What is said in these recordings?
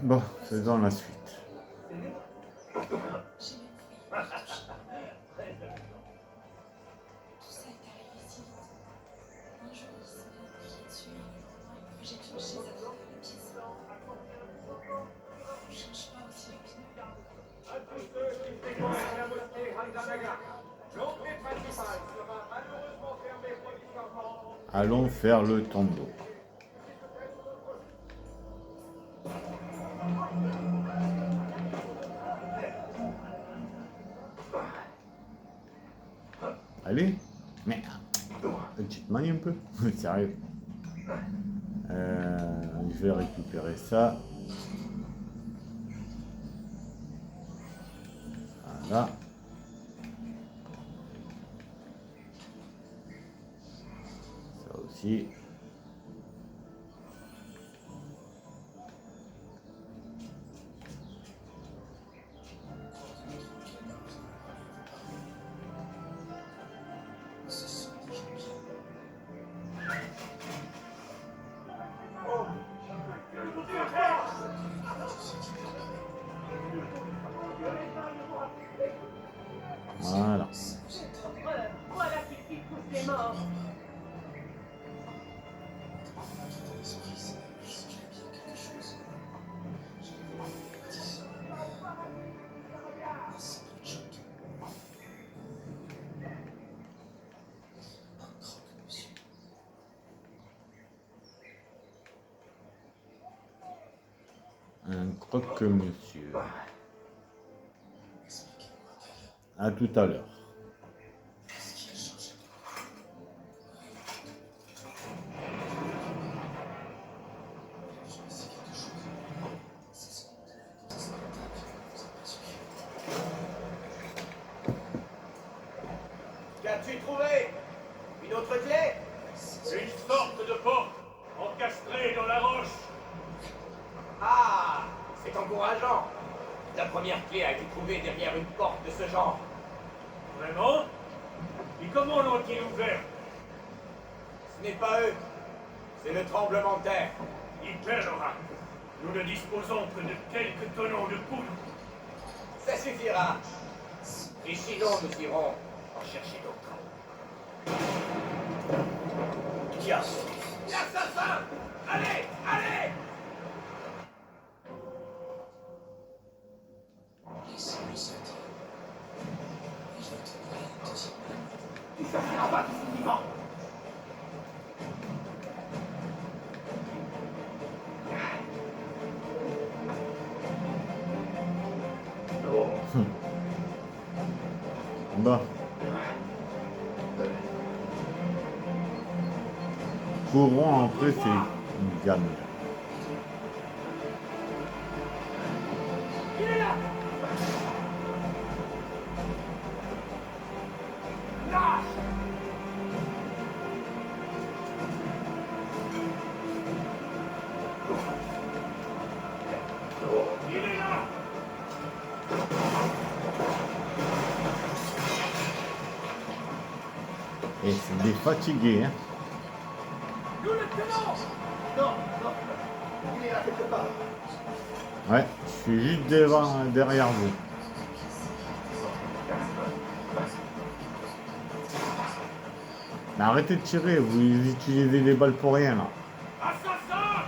Bon, faisons la suite. Allons faire le tombeau. Allez, mais tu te manies un peu, sérieux. Je vais récupérer ça. Voilà. Ça aussi. Voilà. Voilà qui fit tous les morts. Un croque-monsieur. À tout à l'heure. Qu'as-tu trouvé? Une autre clé? Une sorte de porte encastrée dans la roche. Ah, c'est encourageant. La première clé a été trouvée derrière une porte de ce genre. Vraiment? Et comment l'ont-ils ouvert? Ce n'est pas eux, c'est le tremblement de terre. Hitler aura. Nous ne disposons que de quelques tonneaux de poudre. Ça suffira. Et sinon, nous irons en chercher d'autres. Yes. L'assassin! Allez, allez! Tu sortiras pas d'ici vivant. Bon. Courant après c'est une gamme. Il est là. Lâche! Il est là! Et c'est des fatigués, hein. Nous le tenons. Non, non. Il est là quelque part. Ouais, je suis juste derrière vous. Mais arrêtez de tirer, vous utilisez des balles pour rien là. Assassin!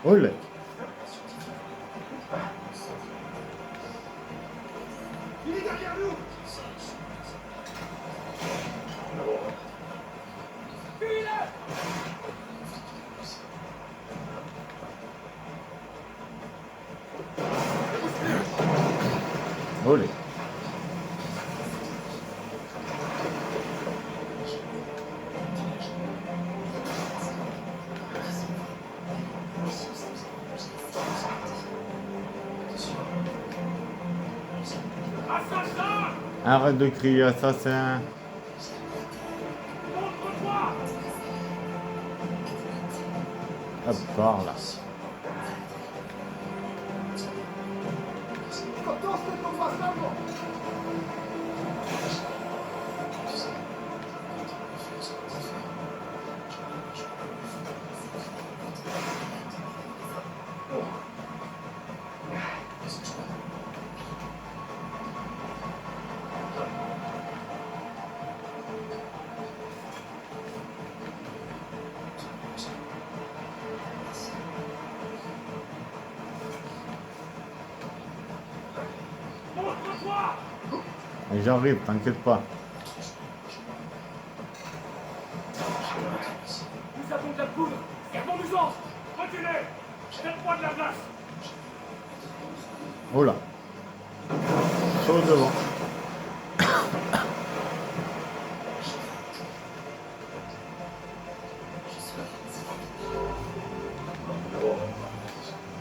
Olé. Il est derrière nous. Fuis-le. Olé. Assassin! Arrête de crier assassin. Hop, par là. Montre-toi! Et j'arrive, t'inquiète pas. Nous avons de la poudre. Servons-nous-en. Reculez! Faites-moi de la place! Oh là. Chaud devant.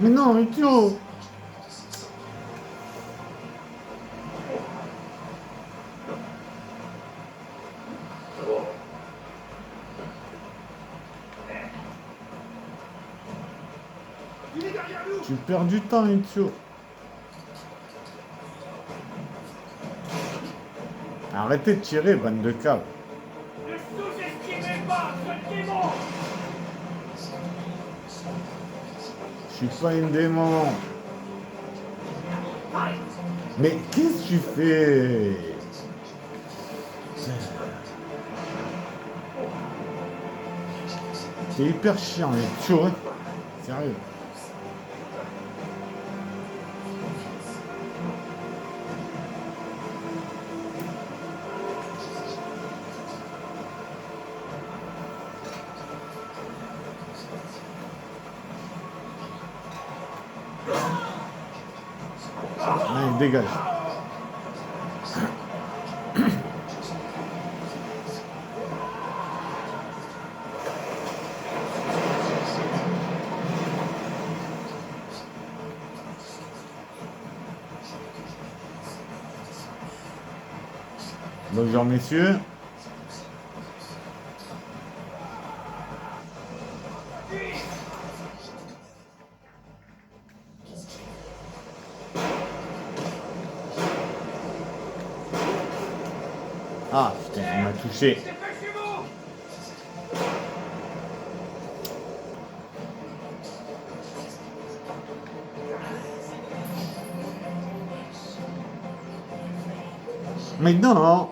Mais non, mais Tio. Il est derrière nous! Tu perds du temps, Itio. Arrêtez de tirer, bande de câbles. Ne sous-estimez pas ce démon! Je suis pas une démon. Mais qu'est-ce que tu fais? C'est hyper chiant, Itio. Hein. Sérieux. Allez, dégage. Bonjour messieurs. Ah putain, il m'a touché. Dépêchez-vous. Mais non.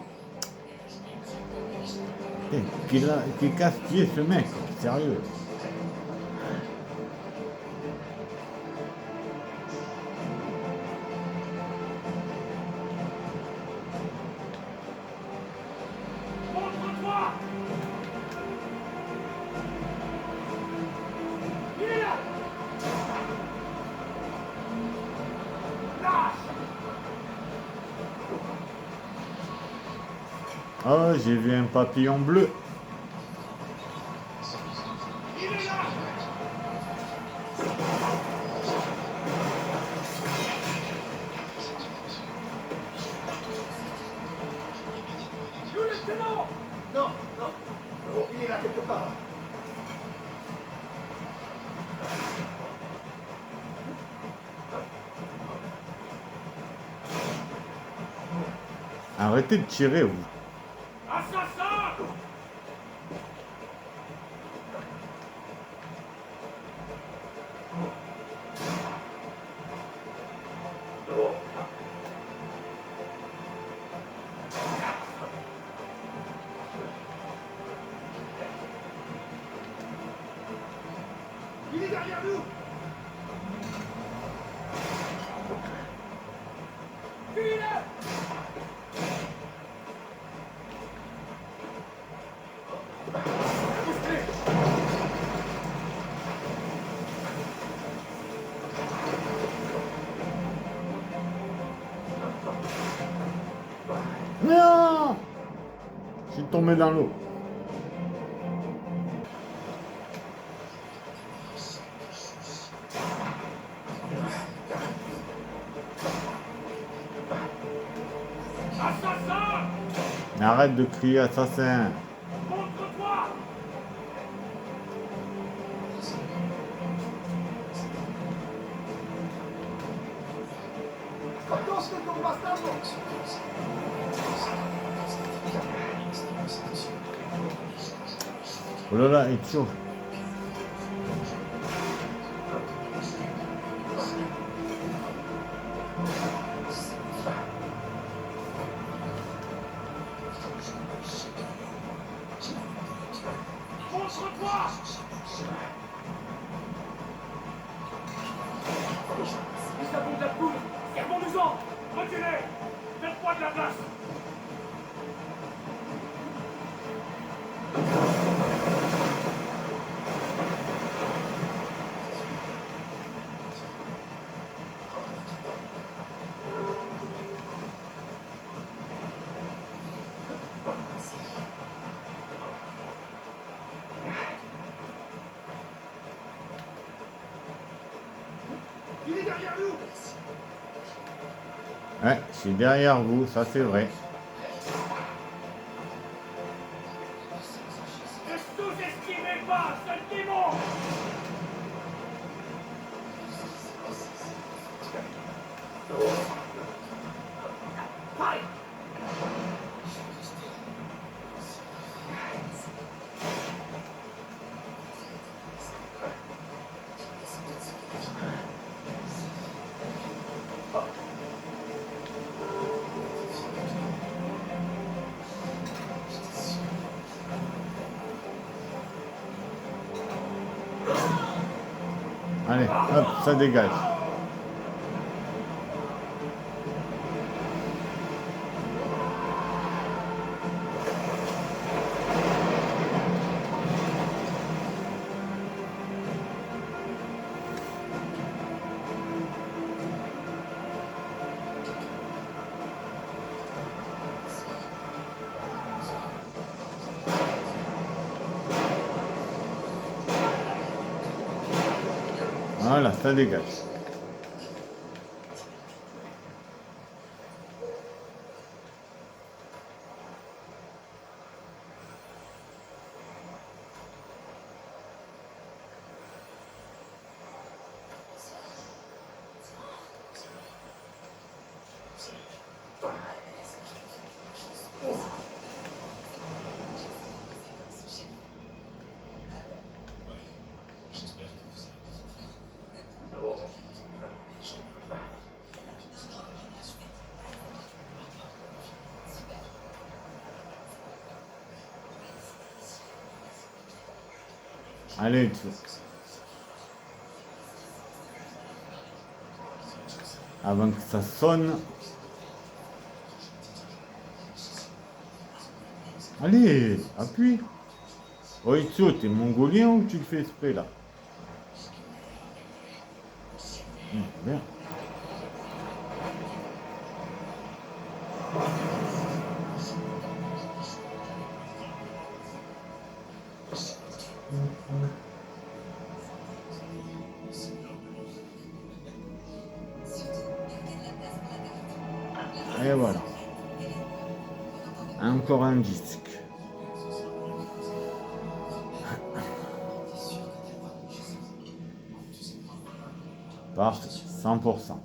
Qu'il casse-pied ce mec, sérieux. Montre-toi! Il est là. Lâche! Oh, j'ai vu un papillon bleu. Il est là! Nous le tenons. Non, non. Oh, il est là quelque part. Arrêtez de tirer, vous. Assassin! Il est derrière nous. Fuis-le. Non! Je suis tombé dans l'eau. Assassin! Arrête de crier assassin. Montre-toi! Bastavo! Oh là là, il est chaud. Contre-toi! Nous avons de la poudre! Servons-nous-en! Reculez! Faites-moi de la place! Il est derrière nous! Ouais, je suis derrière vous, ça c'est vrai. Ne sous-estimez pas ce démon! Allez, hop, ça dégage. Voilà, ça dégage. Allez, tu... Avant que ça sonne. Allez, appuie. Oh, Itzo, t'es mongolien ou tu le fais exprès là? Merde. Et voilà. Encore un disque. Parfait, 100%.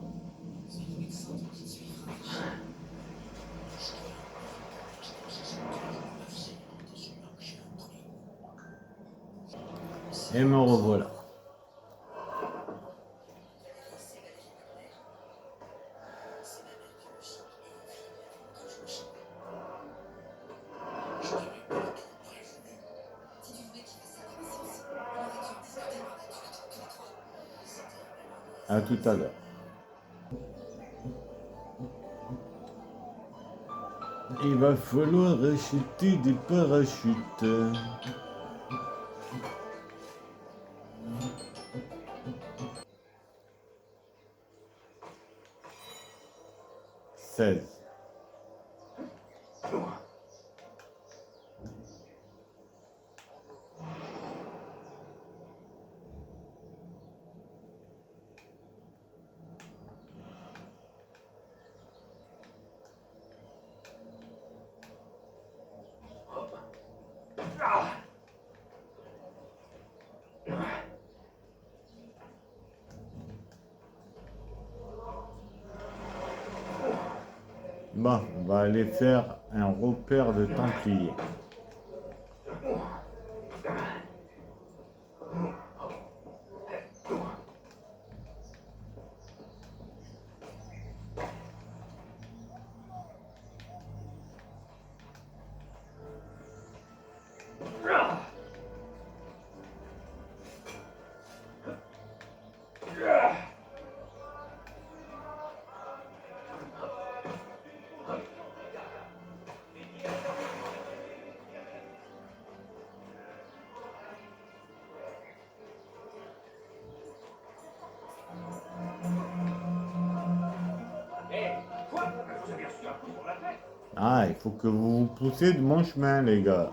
Et me revoilà. À tout à l'heure. Il va falloir acheter des parachutes. 16. Bon, on va aller faire un repère de Templiers. Eh, quoi? Vous avez reçu un coup pour la tête? Ah, il faut que vous vous poussiez de mon chemin, les gars.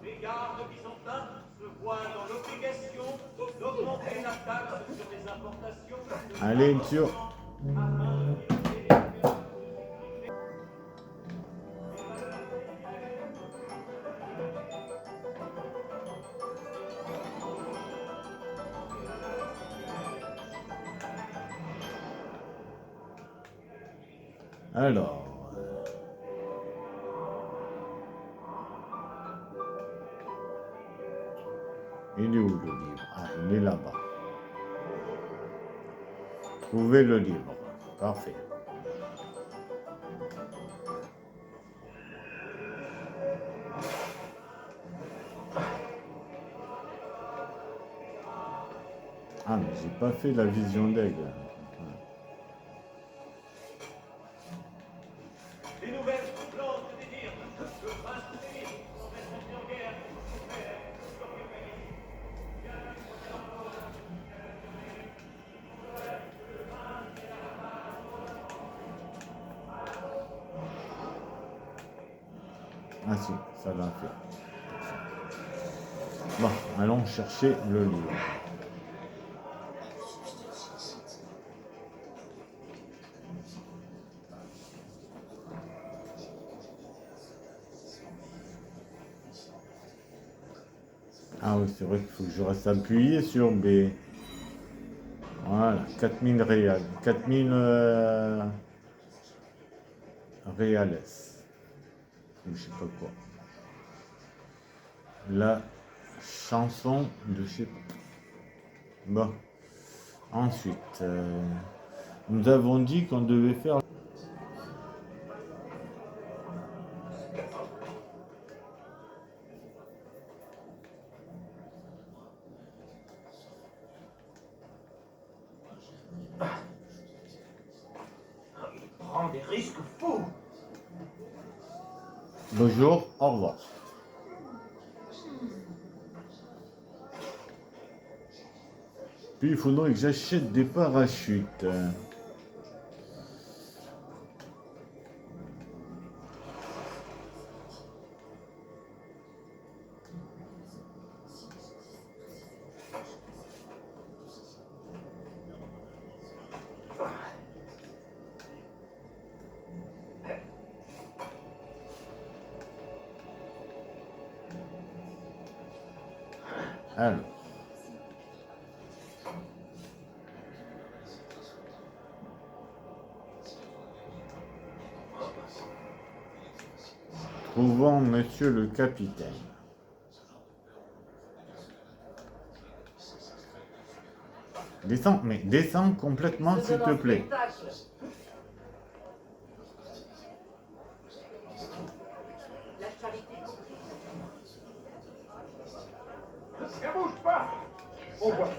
Les gardes byzantins se voient dans l'obligation d'augmenter la taxe sur les importations. Allez, monsieur. Alors. Il est où le livre? Ah, il est là-bas. Trouvez le livre. Parfait. Ah, mais j'ai pas fait la vision d'aigle. Les nouvelles troublantes des dires. Le prince Philippe semble entrer en guerre contre son frère. Ah si, ça l'a fait. Bon, allons chercher le livre. Ah oui, c'est vrai qu'il faut que je reste appuyé sur B. Voilà, 4000 réals. 4000 réales. Ou je sais pas quoi. La chanson de je sais pas. Bon. Ensuite, nous avons dit qu'on devait faire. Prends des risques fous. Bonjour, au revoir. Puis il faudrait que j'achète des parachutes. Alors. Trouvons monsieur le capitaine. Descends, mais descends complètement s'il te plaît. La charité. Ne bouge pas. On voit.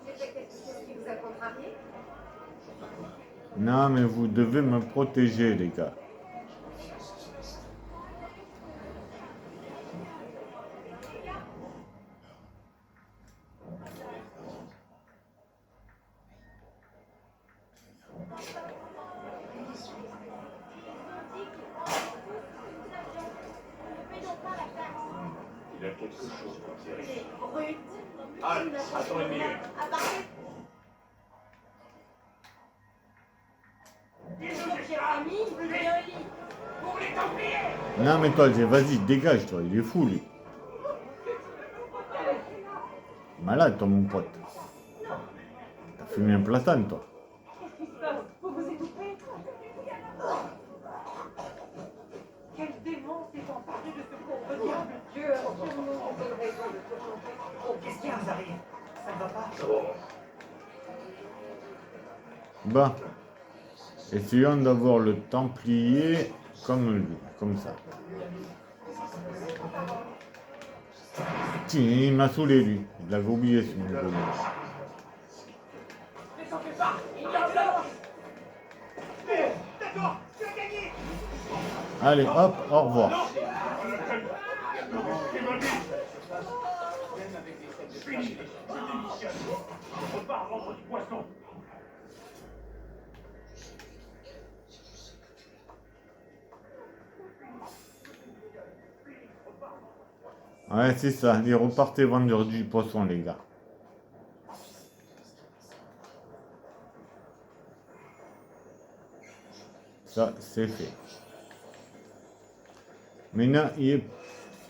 C'était quelque chose qui vous a contrarié? Non, mais vous devez me protéger, les gars. Ne payons pas la taxe. Il a quelque chose pour Thierry. C'est brut. Ah, attends une minute. À partir de chez Rami, vous avez un lit. Pour les Templiers! Non mais toi, vas-y, dégage toi, il est fou lui. Malade toi mon pote. T'as fumé un platane toi. Qu'est-ce qui se passe? Vous vous étouffez? Quel démon s'est emparé de ce pauvre diable? Dieu a sûrement une raison de se changer. Oh, qu'est-ce qui nous arrive? Ça ne va pas? Bah, essayons d'avoir le Templier comme lui, comme ça. Tiens, il m'a saoulé lui. Je l'avais oublié ce mongolien. Ne t'en fais pas! Il y a de la... D'accord, tu as gagné! Allez, hop, au revoir. Fini. Je démissionne. Je repars vendre du poisson. Ouais, c'est ça. Allez, repartez vendre du poisson, les gars. Ça, c'est fait. Maintenant,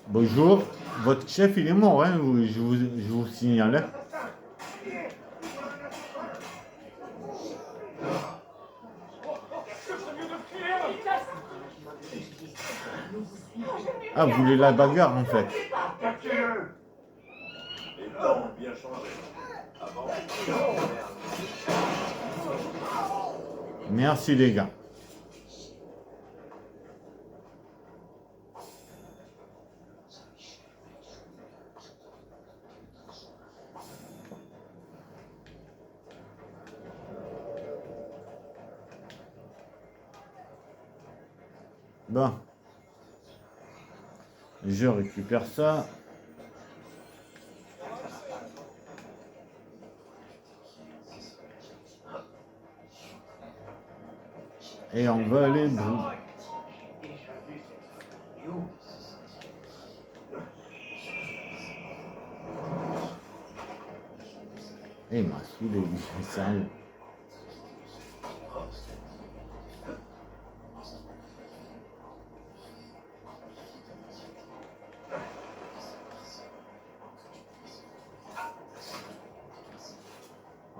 bonjour. Votre chef, il est mort, hein, je vous signale. Hein. Ah, vous voulez la bagarre, en fait. Attaquez-le! Les temps ont bien changé. Avant, Merci, les gars. Bon. Je récupère ça. Et on va aller brûler. Et il m'a saoulé, lui, sérieux.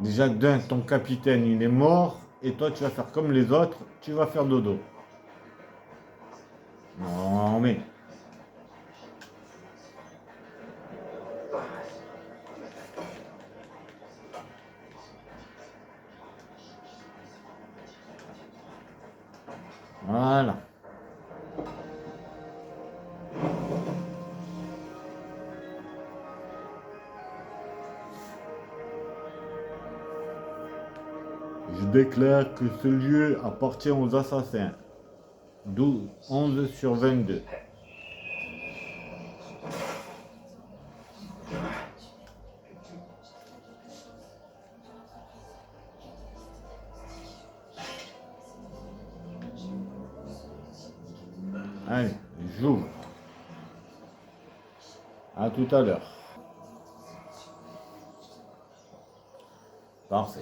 Déjà d'un, ton capitaine il est mort, et toi tu vas faire comme les autres, tu vas faire dodo. Non mais... Voilà. Je déclare que ce lieu appartient aux assassins. 11 sur 22. Allez, j'ouvre. À tout à l'heure. Parfait.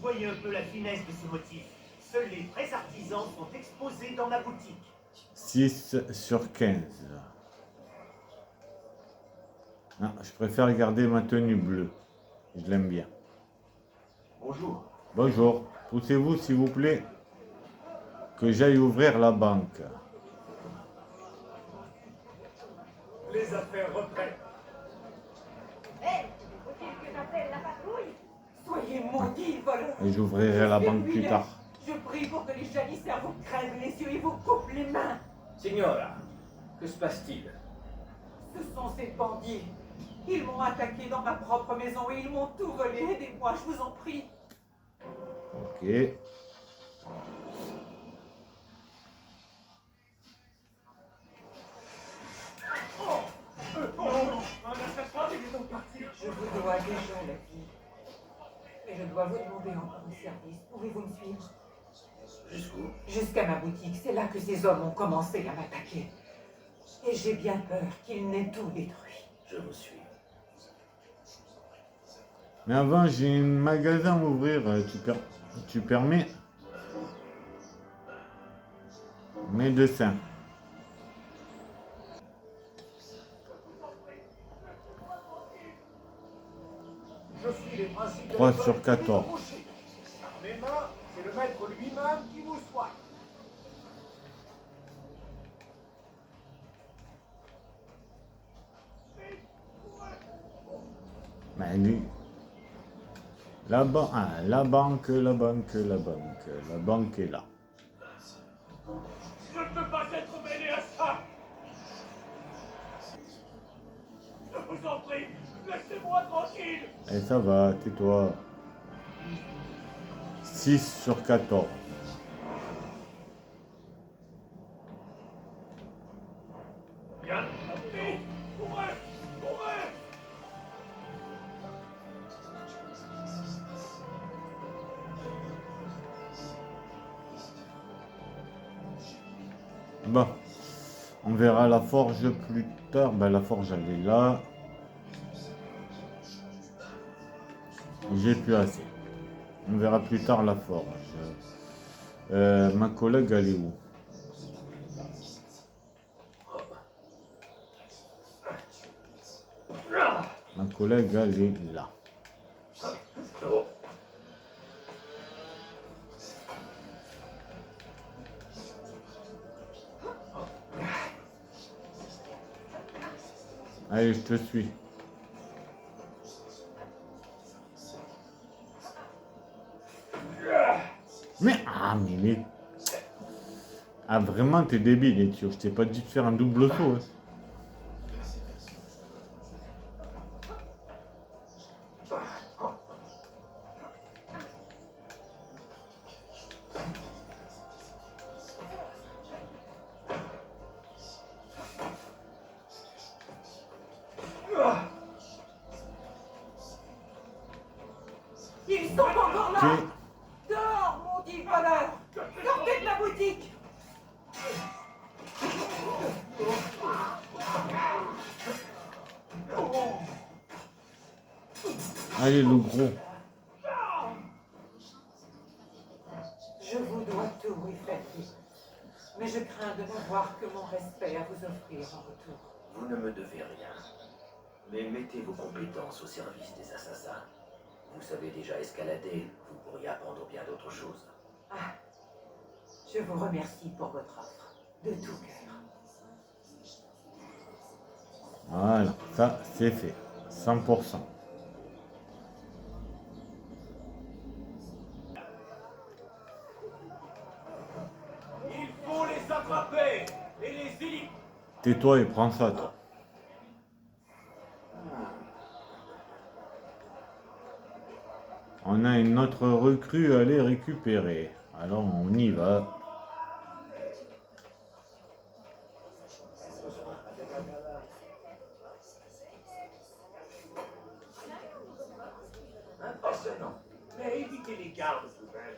Voyez un peu la finesse de ce motif. Seuls les vrais artisans sont exposés dans ma boutique. 6 sur 15. Non, je préfère garder ma tenue bleue. Je l'aime bien. bonjour. Bonjour. Poussez-vous, s'il vous plaît, que j'aille ouvrir la banque. Les affaires reprennent. Hé, faut-il que j'appelle la patrouille? Soyez maudits, voleurs! Et j'ouvrirai la banque plus tard. Je prie pour que les janissaires vous crèvent les yeux et vous coupent les mains! Signora, que se passe-t-il? Ce sont ces bandits! Ils m'ont attaqué dans ma propre maison et ils m'ont tout volé. Aidez-moi, je vous en prie! Ok. Je vous dois déjà la vie. Et je dois vous demander encore un service. Pouvez-vous me suivre? Jusqu'où? Jusqu'à ma boutique. C'est là que ces hommes ont commencé à m'attaquer. Et j'ai bien peur qu'il n'ait tout détruit. Je vous suis. Mais avant, j'ai un magasin à ouvrir. Tu permets? Médecin. Je suis les principes de 3 l'école sur qui 14. vous touchez. Par mes mains, c'est le maître lui-même qui vous soigne. Mais lui. La banque, la banque est là. Je ne peux pas être mêlé à ça. Je vous en prie, laissez-moi tranquille. Et ça va, tais-toi. 6 sur 14. Bien, vite, courez, courez. Bon. On verra la forge plus tard. Ben, la forge, elle est là. J'ai plus assez. On verra plus tard la forge. Ma collègue, elle est où? Ma collègue, elle est là. Allez, je te suis. Mais ah, vraiment, t'es débile, Etio. Je t'ai pas dit de faire un double saut. Hein. Ils sont encore là. Ok. Dehors, maudit voleur. Sortez de la boutique. Allez, le gros. Je vous dois tout, Ifrati. Mais je crains de n'avoir que mon respect à vous offrir en retour. Vous ne me devez rien. Mais mettez vos compétences au service des assassins. Vous savez déjà escalader, vous pourriez apprendre bien d'autres choses. Ah, je vous remercie pour votre offre, de tout cœur. Voilà, ça, c'est fait. 100%. Il faut les attraper et les éliminer. Tais-toi et prends ça, toi. On a une autre recrue à aller récupérer. Alors, on y va. Impressionnant. Mais évitez les gardes poubelles.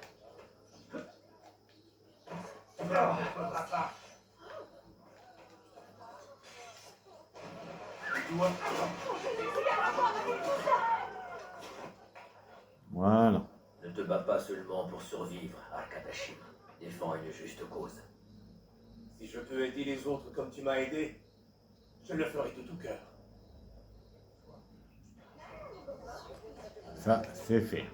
Voilà. Ne te bats pas seulement pour survivre, Arkadashim. Défends une juste cause. Si je peux aider les autres comme tu m'as aidé, je le ferai de tout cœur. Ça, c'est fait.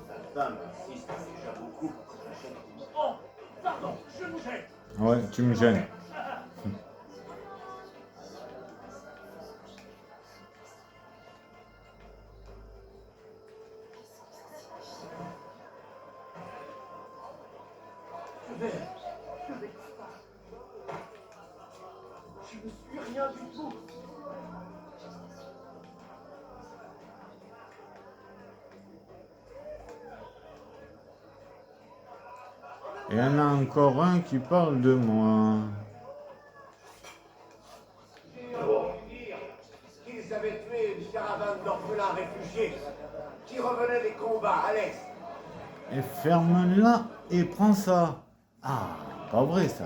Ta femme insiste déjà beaucoup pour que j'achète. Oh, pardon, je vous jette. Ouais, tu me gênes. Je ne suis rien du tout. Et il y en a encore un qui parle de moi. J'ai entendu dire qu'ils avaient tué une caravane d'orphelins réfugiés qui revenaient des combats à l'est. Et ferme-la et prends ça. Ah, pas vrai ça.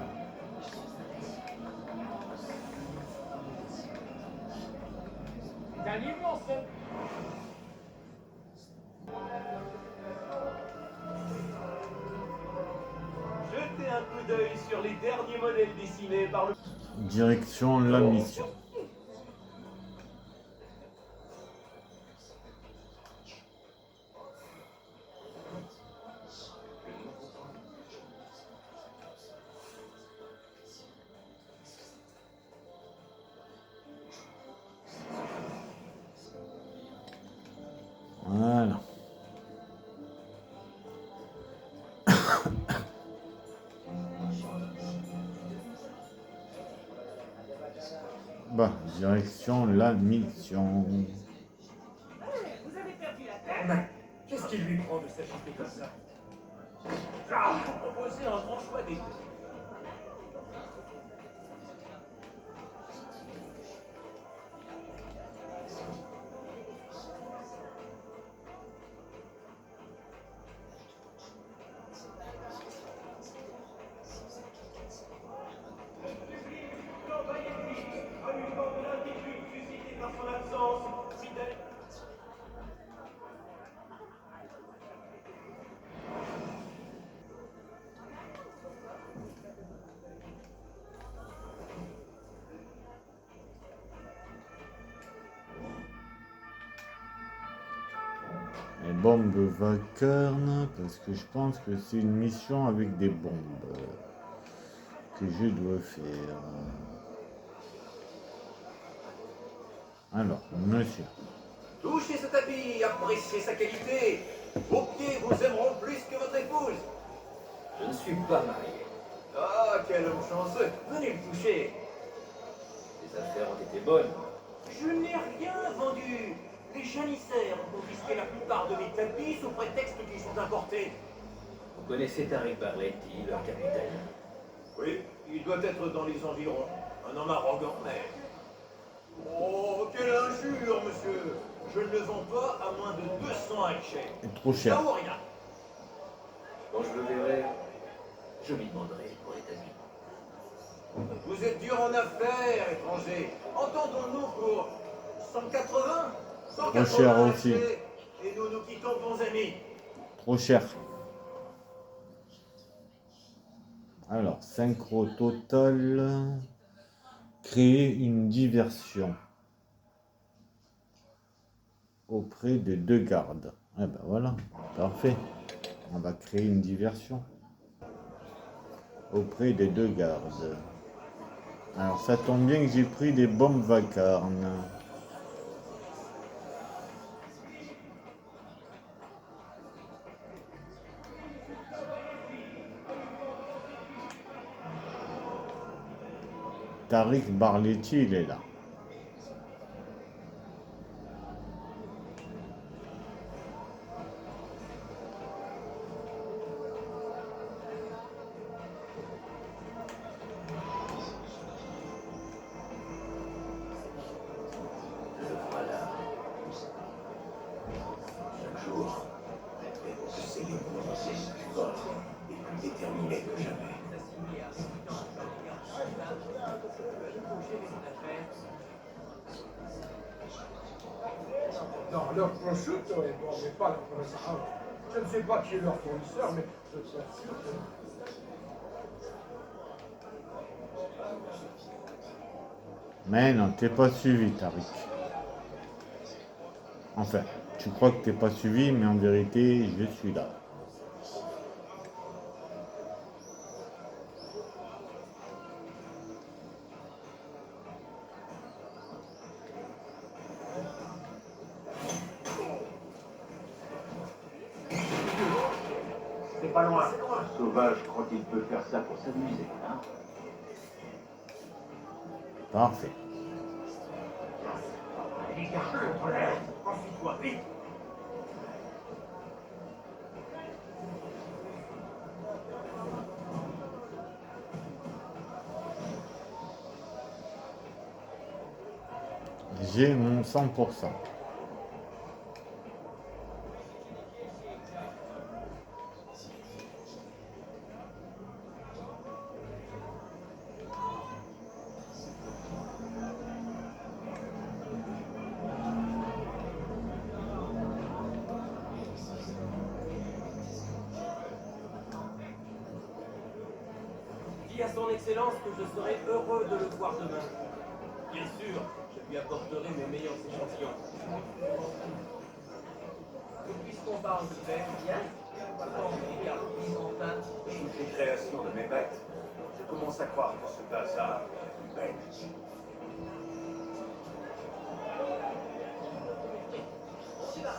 C'est un immense. Jetez un coup d'œil sur les derniers modèles dessinés par le... Direction la mission. Voilà. Bah, direction la mission. Vous avez perdu la tête? Mais qu'est-ce qui lui prend de s'agiter comme ça? Ah, vous proposez un grand choix des deux. Les bombes vacarnes, parce que je pense que c'est une mission avec des bombes que je dois faire. Alors, monsieur. Touchez ce tapis, appréciez sa qualité. Vos pieds vous aimeront plus que votre épouse. Je ne suis pas marié. Ah, quel homme chanceux. Venez me toucher. Les affaires ont été bonnes. Je n'ai rien vendu. Les janissaires ont confisqué la plupart de mes tapis sous prétexte qu'ils sont importés. Vous connaissez Tariq Barletti, leur capitaine? Oui, il doit être dans les environs. Un homme arrogant, mais... Oh, quelle injure, monsieur! Je ne le vends pas à moins de 200 hachets. C'est trop cher. Ça ou rien. Quand je le verrai, je lui demanderai pour les tapis. Vous êtes dur en affaires, étranger. Entendons-nous pour 180? 180 Trop cher aussi. hachets, et nous nous quittons bons amis. Trop cher. Alors, synchro total. Créer une diversion auprès de 2 gardes. Eh ben voilà, parfait. On va créer une diversion auprès des 2 gardes. Alors, ça tombe bien que j'ai pris des bombes vacarnes. Tariq Barletti, il est là. Le voilà. Chaque jour, c'est lui plus fort et plus déterminé que jamais. Non, leur prosciutto est bon, mais pas leur prosciutto. Je ne sais pas qui est leur fournisseur, mais je suis sûr que... Mais non, t'es pas suivi, Tariq. Enfin, tu crois que t'es pas suivi, mais en vérité, je suis là. C'est pas loin. Sauvage croit qu'il peut faire ça pour s'amuser, hein? Parfait. Les gars, contre l'air. Enfuis-toi, vite. J'ai mon 100%. Dis à son excellence que je serai heureux de le voir demain. Bien sûr, je lui apporterai mes meilleurs échantillons. Et puisqu'on parle de bêtes, quand on regarde byzantin, Toutes les créations de mes bêtes. Je commence à croire que ce bazar est une bête.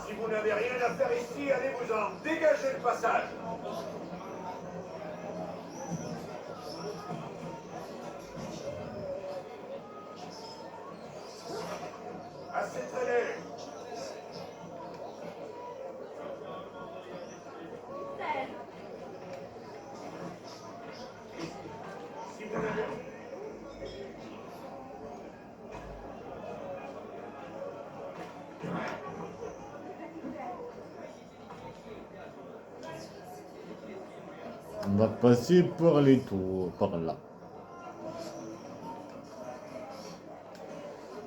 Si vous n'avez rien à faire ici, allez-vous-en. Dégagez le passage. Assez traîné. Si vous n'avez On va passer par les tours, par là.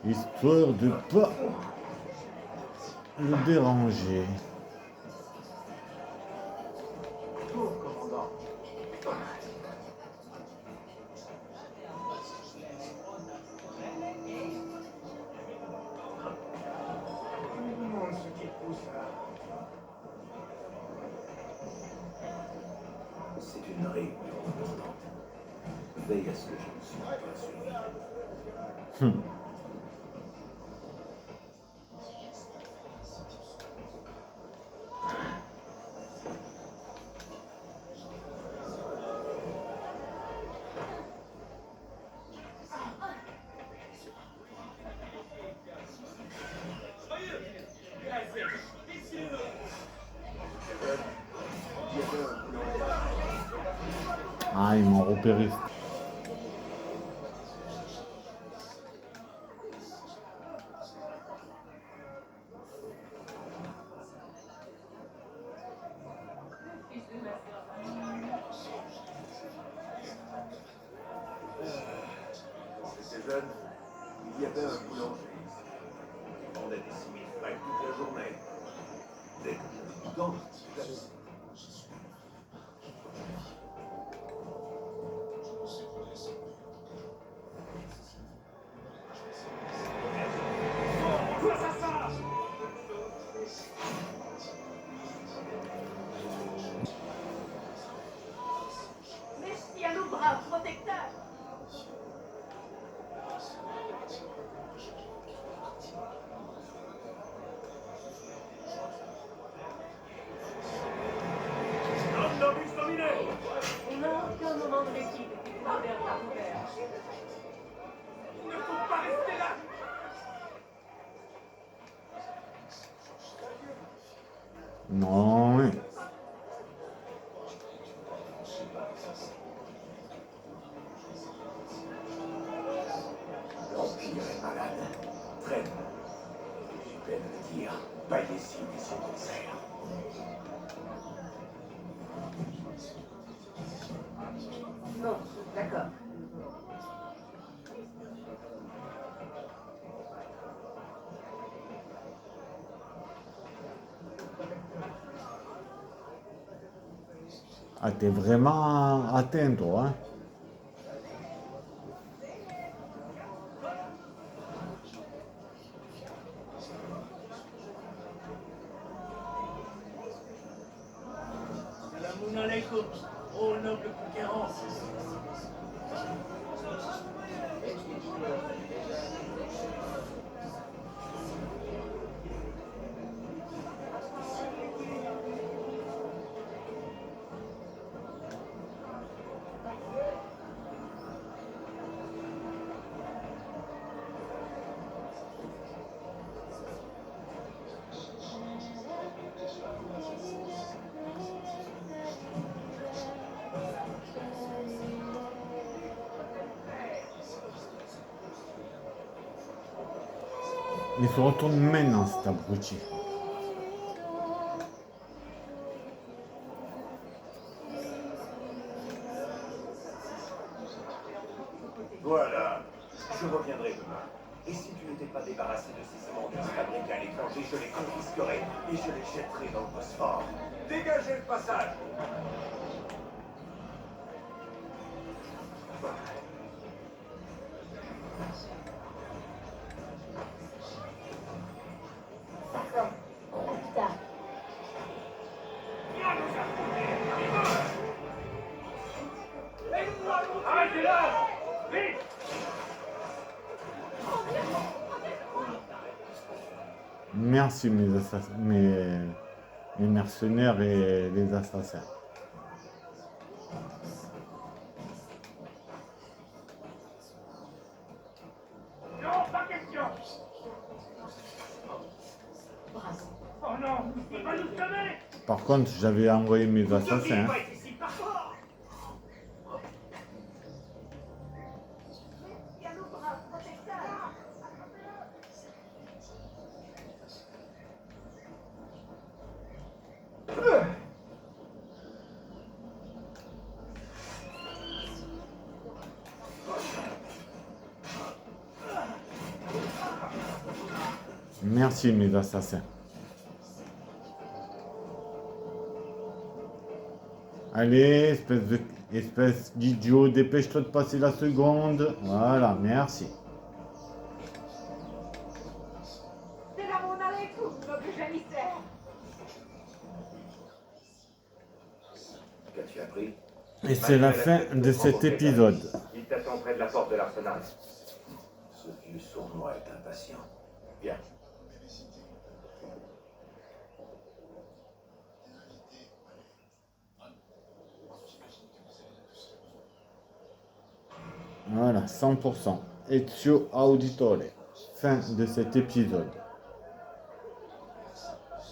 Histoire de pas le déranger. ce qui pousse là. C'est une réunion importante. Veille à ce que je ne sois pas suivi. Ah, ils m'ont repéré. J'étais jeune, il y avait un boulanger ici. Il vendait des simili frais toute la journée. Dès que j'avais du temps, Merci à nos braves protecteurs. On n'a aucun moment de répit depuis que Robert a ouvert. Il ne faut pas rester là. Non, oui. l'Empire est malade. Traîne. J'ai peine à le dire. Pas ici, mais son concert. Bon, d'accord. Ah, t'es vraiment atteint, toi, hein? Salam alaikum, ô noble conquérant. Il se retourne maintenant, cet abruti. Voilà. Je reviendrai demain. Et si tu ne t'es pas débarrassé de ces immondices fabriqués à l'étranger, je les confisquerai et je les jetterai dans le Bosphore. Dégagez le passage. Arrêtez là! Vite! Merci mes mercenaires et les assassins. Non, pas question! Oh non, il va nous sauver! Par contre, j'avais envoyé mes Vous devriez assassins. pas être ici, par favor! Merci mes assassins. Allez, espèce d'idiot, dépêche-toi de passer la seconde. Voilà, merci. Selamun aleyküm, noble janissaire. Qu'as-tu appris? Et c'est la fin de cet épisode. Il t'attend près de la porte de l'arsenal. Ce vieux sournois est impatient. Viens. Voilà, 100%. Ezio Auditore. Fin de cet épisode.